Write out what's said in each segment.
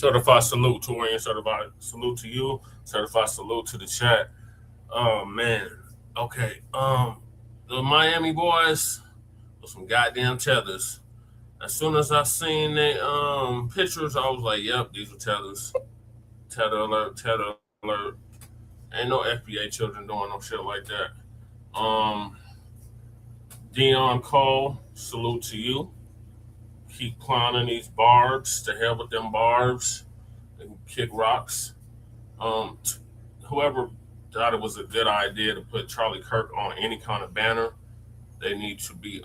Certified salute, Taurean. Certified salute to you. Certified salute to the chat. Oh man. Okay. The Miami boys with some goddamn tethers. As soon as I seen they pictures, I was like, "Yep, these were tethers. Tether alert. Tether alert. Ain't no FBA children doing no shit like that." Um, Dion Cole, salute to you. Keep climbing these barbs. To hell with them barbs and kick rocks. Um, t- Whoever thought it was a good idea to put Charlie Kirk on any kind of banner, they need to be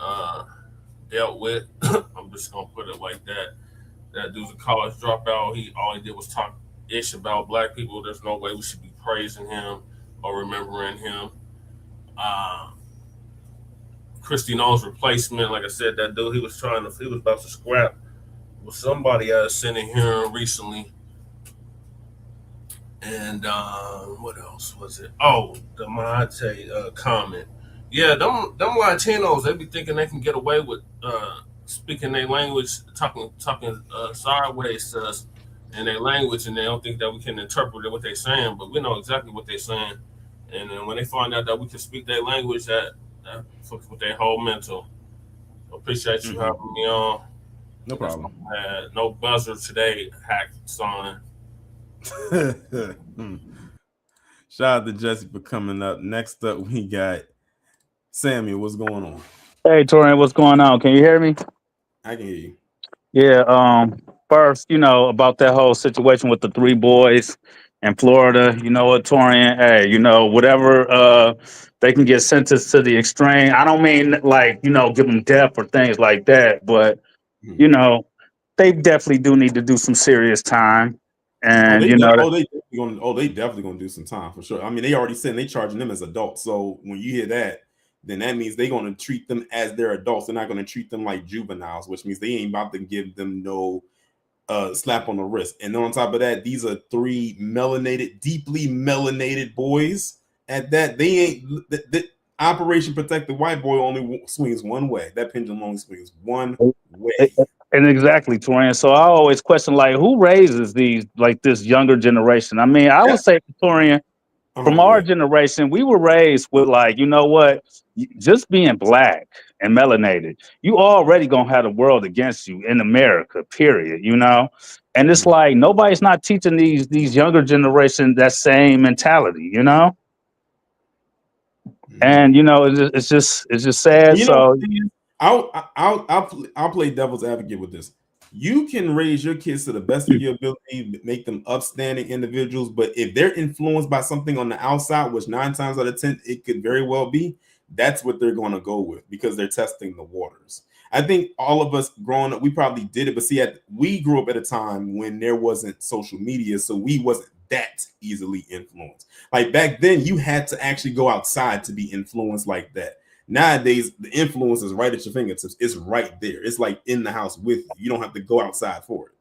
dealt with. I'm just gonna put it like that. That dude's a college dropout. He all he did was talk ish about black people. There's no way we should be praising him or remembering him. Uh, Christy Nolan's replacement, like I said, that dude he was about to scrap with somebody I sent in here recently. And what else was it? Oh, the Monte comment. Yeah, them Latinos, they be thinking they can get away with speaking their language, talking sideways to us in their language, and they don't think that we can interpret what they're saying, but we know exactly what they're saying. And then when they find out that we can speak their language, that fucks with their whole mental. Appreciate you having me on. No problem. No buzzer today, hack son. Shout out to Jesse for coming up. Next up, we got Samuel. What's going on? Hey, Torian, what's going on? Can you hear me? I can hear you. Yeah. First, about that whole situation with the three boys in Florida. You know what, Torian? Hey, whatever. They can get sentenced to the extreme. I don't mean like give them death or things like that, but they definitely do need to do some serious time. And they definitely gonna do some time for sure. I mean, they already said they charging them as adults. So when you hear that, then that means they're gonna treat them as their adults. They're not gonna treat them like juveniles, which means they ain't about to give them no slap on the wrist. And then on top of that, these are three deeply melanated boys. At that, they ain't the Operation Protect the White Boy only swings one way. That pendulum only swings one way. And exactly, Torian. So I always question, like, who raises this younger generation? I mean, I would say, Torian, from our generation, we were raised with just being black and melanated, you already gonna have the world against you in America, period. And it's like nobody's not teaching these younger generation that same mentality, And it's just sad. So I'll play devil's advocate with this. You can raise your kids to the best of your ability, make them upstanding individuals, but if they're influenced by something on the outside, which 9 times out of 10 it could very well be, that's what they're going to go with because they're testing the waters. I think all of us growing up, we probably did it, but we grew up at a time when there wasn't social media, so we wasn't that easily influenced. Like back then, you had to actually go outside to be influenced like that. Nowadays, the influence is right at your fingertips. It's right there. It's like in the house with you. You don't have to go outside for it.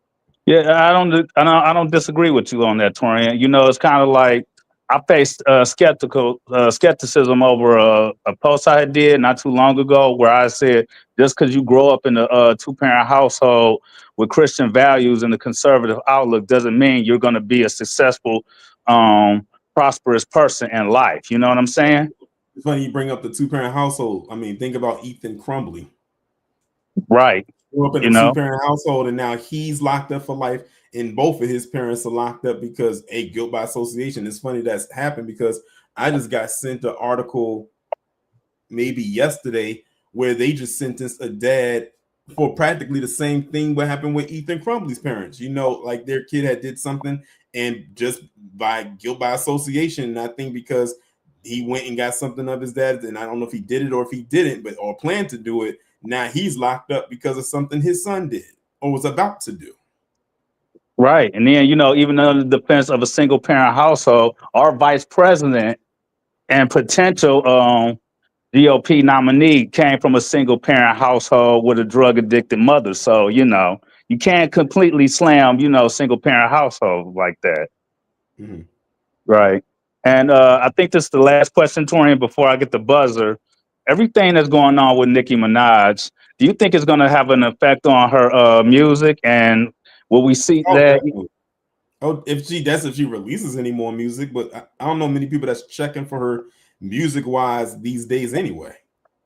Yeah, I don't disagree with you on that, Torian. It's kind of like I faced skepticism over a post I did not too long ago where I said just because you grow up in a 2-parent household with Christian values and a conservative outlook doesn't mean you're going to be a successful, prosperous person in life. You know what I'm saying? It's funny you bring up the 2-parent household. I mean, think about Ethan Crumbly. Right. Grew up in a 2-parent household, and now he's locked up for life, and both of his parents are locked up because guilt by association. It's funny that's happened because I just got sent an article maybe yesterday where they just sentenced a dad for practically the same thing what happened with Ethan Crumbly's parents. Like their kid had did something, and just by guilt by association, I think because he went and got something of his dad's, and I don't know if he did it or if he didn't, or planned to do it. Now he's locked up because of something his son did or was about to do. Right. And then, even under the defense of a single parent household, our vice president and potential GOP nominee came from a single parent household with a drug addicted mother. So, you can't completely slam, single parent household like that. Mm-hmm. Right. And I think this is the last question, Torian, before I get the buzzer. Everything that's going on with Nicki Minaj, do you think it's going to have an effect on her music? And will we see that? Oh, if she releases any more music, but I don't know many people that's checking for her music wise these days anyway.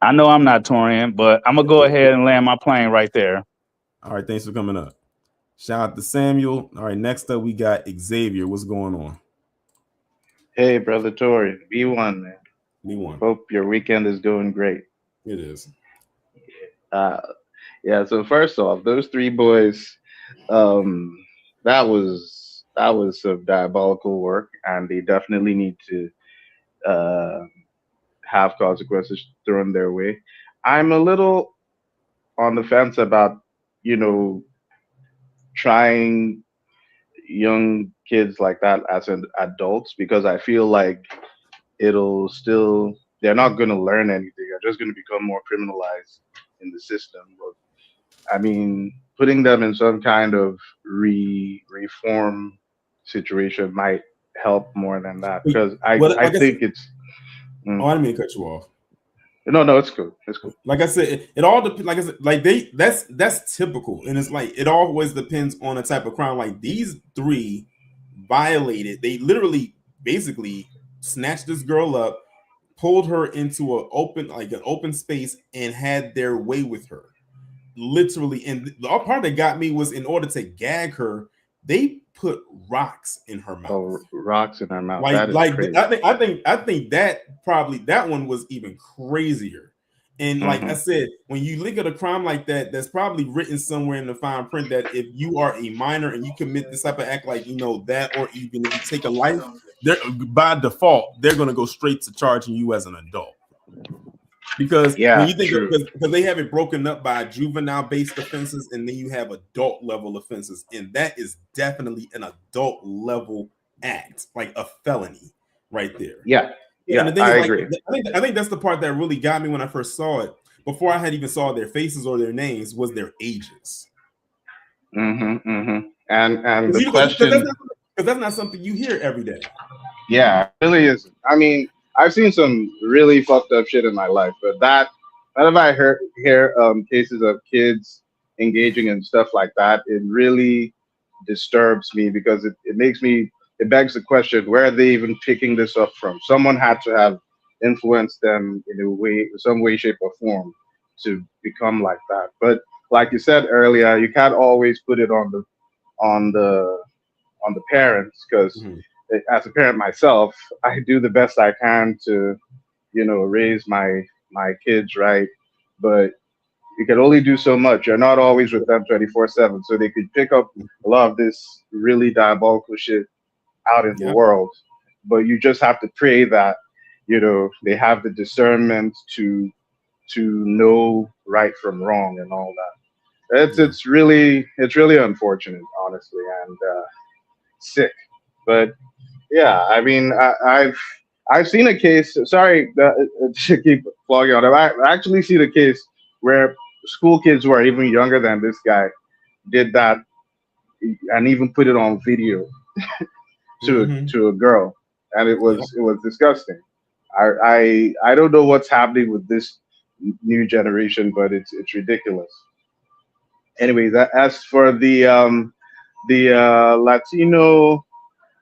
I know I'm not Taurean, but I'm gonna go ahead and land my plane right there. All right, thanks for coming up. Shout out to Samuel. All right, next up we got Xavier. What's going on? Hey, brother Tori, B1, man. B1. Hope your weekend is going great. It is. Yeah. So first off, those three boys, that was some diabolical work, and they definitely need to have consequences thrown their way. I'm a little on the fence about, trying young kids like that as an adults, because I feel like they're not going to learn anything. They're just going to become more criminalized in the system. But I mean, putting them in some kind of reform situation might help more than that, because I think it's. Oh, I didn't mean to cut you off. No, it's cool. It's cool. Like I said, it all depends. Like I said, like that's typical, and it's like it always depends on the type of crime. Like these three violated. They literally, basically, snatched this girl up, pulled her into an open space, and had their way with her, literally. And the part that got me was, in order to gag her, they put rocks in her mouth. Oh, rocks in her mouth. Like crazy. I think that one was even crazier. And like I said, when you look at a crime like that, that's probably written somewhere in the fine print that if you are a minor and you commit this type of act, like that, or even if you take a life, by default they're going to go straight to charging you as an adult. Because when you think because they have it broken up by juvenile-based offenses, and then you have adult-level offenses, and that is definitely an adult-level act, like a felony, right there. Yeah, and the I thing is, agree. I think that's the part that really got me when I first saw it. Before I had even saw their faces or their names, was their ages. And the question, because that's not something you hear every day. Yeah, it really isn't. I mean, I've seen some really fucked up shit in my life, but that if I hear cases of kids engaging in stuff like that, it really disturbs me, because it begs the question, where are they even picking this up from? Someone had to have influenced them in some way, shape, or form to become like that. But like you said earlier, you can't always put it on the parents, because as a parent myself, I do the best I can to, raise my kids right, but you can only do so much. You're not always with them 24/7, so they could pick up a lot of this really diabolical shit out in the world. But you just have to pray that, they have the discernment to know right from wrong and all that. It's really unfortunate, honestly, and sick. But yeah, I mean, I've seen a case. Sorry to keep flogging on it. I actually seen a case where school kids who are even younger than this guy did that, and even put it on video to a girl, and it was disgusting. I don't know what's happening with this new generation, but it's ridiculous. Anyways, as for the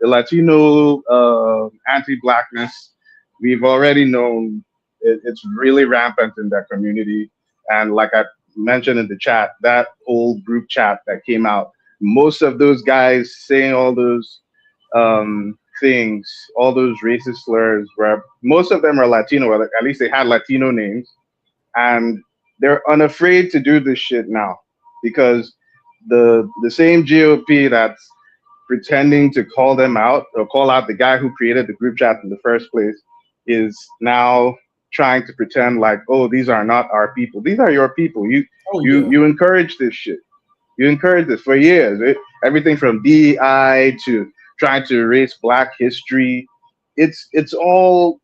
Latino anti-blackness, we've already known it's really rampant in that community. And like I mentioned in the chat, that whole group chat that came out, most of those guys saying all those things, all those racist slurs, where most of them are Latino, or at least they had Latino names, and they're unafraid to do this shit now, because the same GOP that's pretending to call them out, or call out the guy who created the group chat in the first place, is now trying to pretend like, oh, these are not our people. These are your people. You encourage this shit. You encourage this for years. Everything from DEI to trying to erase Black history. It's all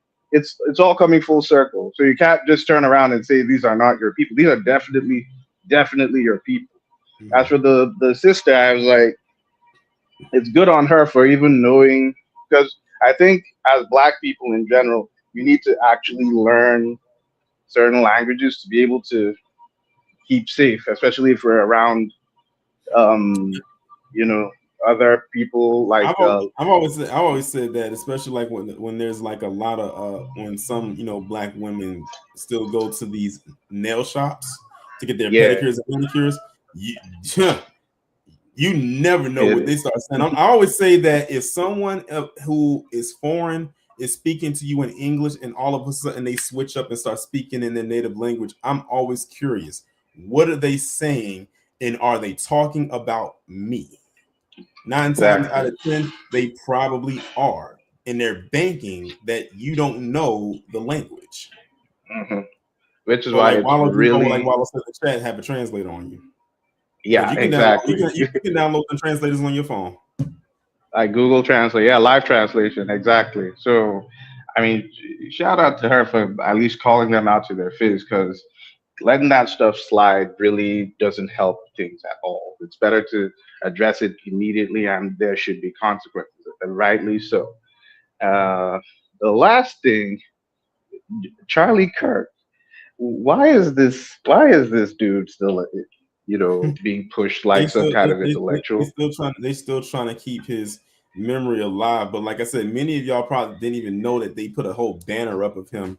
coming full circle. So you can't just turn around and say these are not your people. These are definitely your people. As for the sister, I was like, it's good on her for even knowing, because I think as Black people in general, we need to actually learn certain languages to be able to keep safe, especially if we're around, other people like I've always said that, especially like when there's like a lot of when some black women still go to these nail shops to get their pedicures and manicures. You never know what they start saying. I always say that if someone who is foreign is speaking to you in English and all of a sudden they switch up and start speaking in their native language, I'm always curious. What are they saying? And are they talking about me? 9 times out of 10, they probably are. And they're banking that you don't know the language. Mm-hmm. Which is why it's really... Like Wallace said in the chat, have a translator on you. Yeah, exactly. You can download the translators on your phone. Like Google Translate. Yeah, live translation. Exactly. So, I mean, shout out to her for at least calling them out to their face, because letting that stuff slide really doesn't help things at all. It's better to address it immediately, and there should be consequences, and rightly so. The last thing, Charlie Kirk. Why is this dude still, being pushed like some kind of intellectual? They still trying to keep his memory alive. But like I said, many of y'all probably didn't even know that they put a whole banner up of him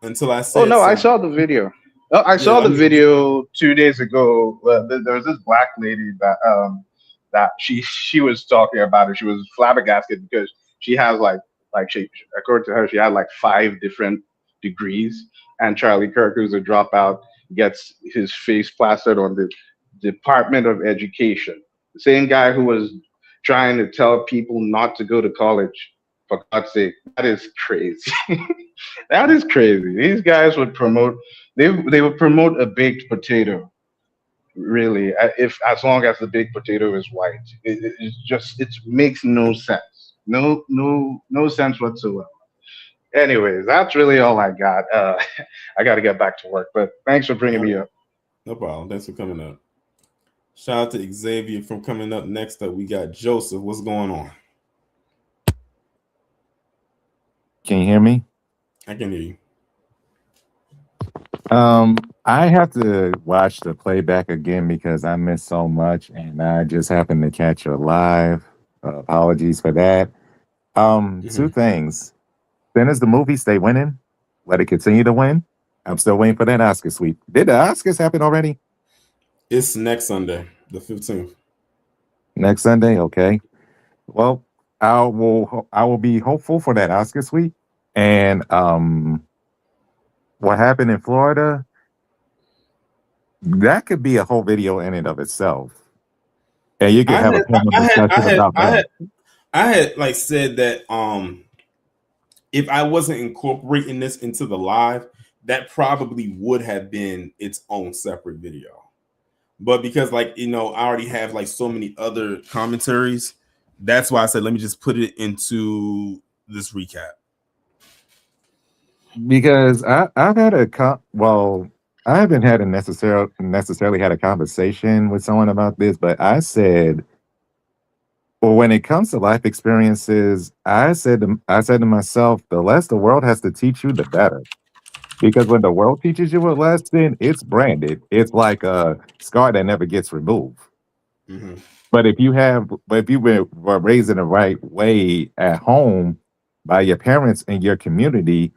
until I said. Oh no, I saw the video. I saw the video 2 days ago. There was this black lady that she was talking about it. She was flabbergasted because she has she, according to her, she had like 5 different degrees, and Charlie Kirk, who's a dropout, gets his face plastered on the Department of Education. The same guy who was trying to tell people not to go to college. For God's sake, that is crazy. That is crazy. These guys would promote. They would promote a baked potato. Really, as long as the baked potato is white, it makes no sense. No sense whatsoever. Anyways, that's really all I got. I got to get back to work, but thanks for bringing me up. No problem. Thanks for coming up. Shout out to Xavier from coming up. Next up, we got Joseph. What's going on? Can you hear me? I can hear you. I have to watch the playback again because I missed so much, and I just happened to catch it live. Apologies for that. 2 things. Then as the movie stay winning, let it continue to win. I'm still waiting for that Oscar sweep. Did the Oscars happen already? It's next Sunday, the 15th. Next Sunday, okay. Well, I will be hopeful for that Oscar sweep. And what happened in Florida, that could be a whole video in and of itself. And you can have a discussion about that. I had said that if I wasn't incorporating this into the live, that probably would have been its own separate video. But because I already have so many other commentaries, that's why I said let me just put it into this recap. Because I've had I haven't had necessarily had a conversation with someone about this, but I said, well, when it comes to life experiences, I said to myself, the less the world has to teach you, the better. Because when the world teaches you a lesson, it's branded. It's like a scar that never gets removed. Mm-hmm. But if you were raised in the right way at home by your parents and your community,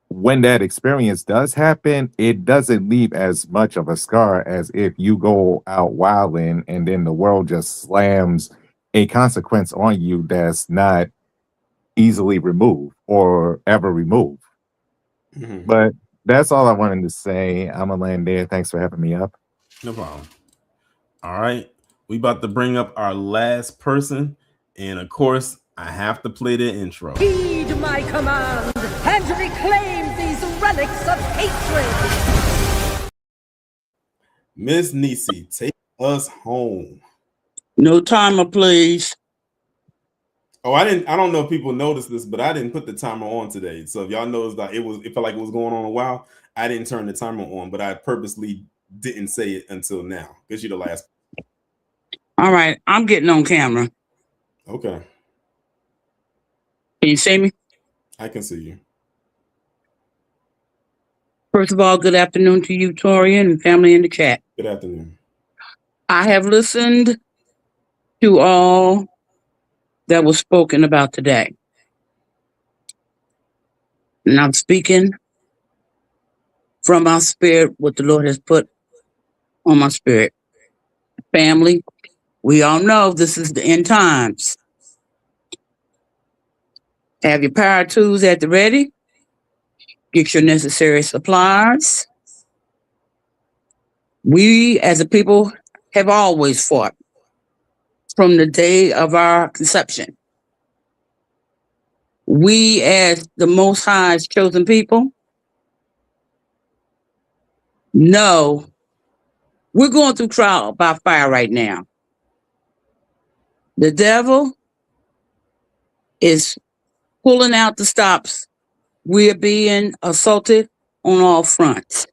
when that experience does happen, it doesn't leave as much of a scar as if you go out wilding and then the world just slams a consequence on you that's not easily removed or ever removed. Mm-hmm. But that's all I wanted to say. I'm gonna land there. Thanks for having me up. No problem. All right. We about to bring up our last person. And of course, I have to play the intro. Heed my command and reclaim these relics of hatred. Miss Nisi, take us home. No timer, please. Oh, I don't know if people noticed this, but I didn't put the timer on today. So if y'all noticed that it felt like it was going on a while, I didn't turn the timer on, but I purposely didn't say it until now because you're the last. All right, I'm getting on camera. Okay. Can you see me? I can see you. First of all, good afternoon to you, Taurean, and family in the chat. Good afternoon. I have listened to all that was spoken about today. And I'm speaking from my spirit, what the Lord has put on my spirit. Family, we all know this is the end times. Have your power tools at the ready. Get your necessary supplies. We as a people have always fought from the day of our conception. We as the Most High's chosen people know we're going through trial by fire right now. The devil is pulling out the stops. We're being assaulted on all fronts.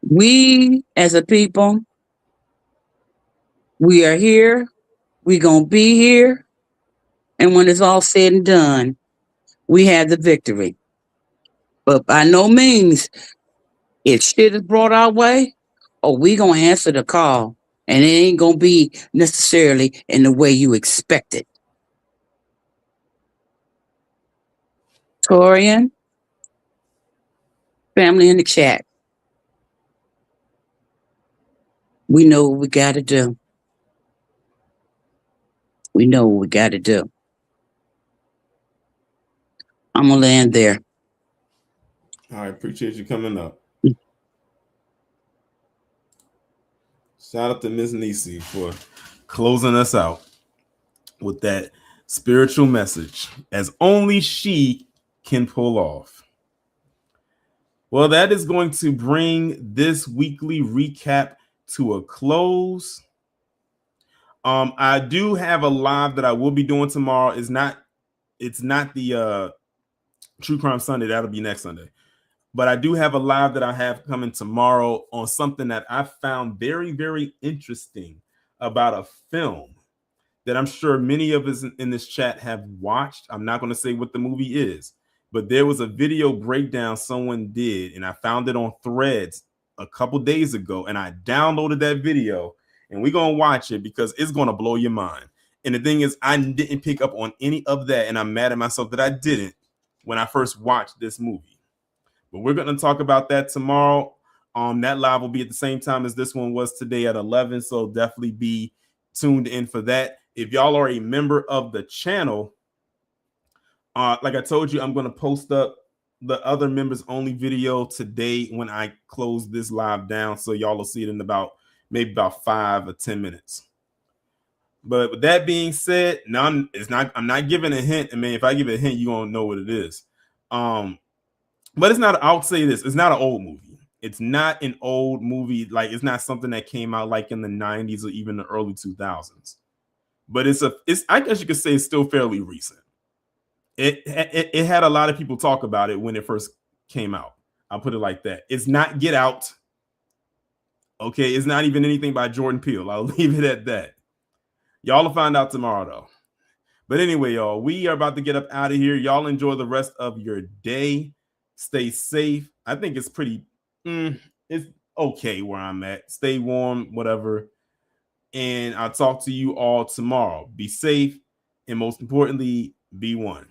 We as a people, we are here. We're going to be here. And when it's all said and done, we have the victory. But by no means, if shit is brought our way, we going to answer the call. And it ain't going to be necessarily in the way you expect it. Taurean, family in the chat. We know what we got to do. We know what we got to do. I'm going to land there. I appreciate you coming up. Shout out to Miss Nisi for closing us out with that spiritual message, as only she can pull off. Well, that is going to bring this weekly recap to a close. I do have a live that I will be doing tomorrow. It's not the True Crime Sunday. That'll be next Sunday. But I do have a live that I have coming tomorrow on something that I found very, very interesting about a film that I'm sure many of us in this chat have watched. I'm not going to say what the movie is, but there was a video breakdown someone did, and I found it on Threads a couple days ago, and I downloaded that video, and we're going to watch it because it's going to blow your mind. And the thing is, I didn't pick up on any of that, and I'm mad at myself that I didn't when I first watched this movie. But we're going to talk about that tomorrow. That live will be at the same time as this one was today at 11, so definitely be tuned in for that. If y'all are a member of the channel, like I told you, I'm going to post up the other members only video today when I close this live down, so y'all will see it in maybe about 5 or 10 minutes. But with that being said, now I'm not giving a hint. I mean, if I give a hint, you're going to know what it is. But it's not, I'll say this, it's not an old movie. It's not an old movie. Like, it's not something that came out like in the 90s or even the early 2000s. But it's I guess you could say it's still fairly recent. It had a lot of people talk about it when it first came out. I'll put it like that. It's not Get Out. Okay, it's not even anything by Jordan Peele. I'll leave it at that. Y'all will find out tomorrow, though. But anyway, y'all, we are about to get up out of here. Y'all enjoy the rest of your day. Stay safe. I think it's pretty, it's okay where I'm at. Stay warm, whatever. And I'll talk to you all tomorrow. Be safe. And most importantly, be one.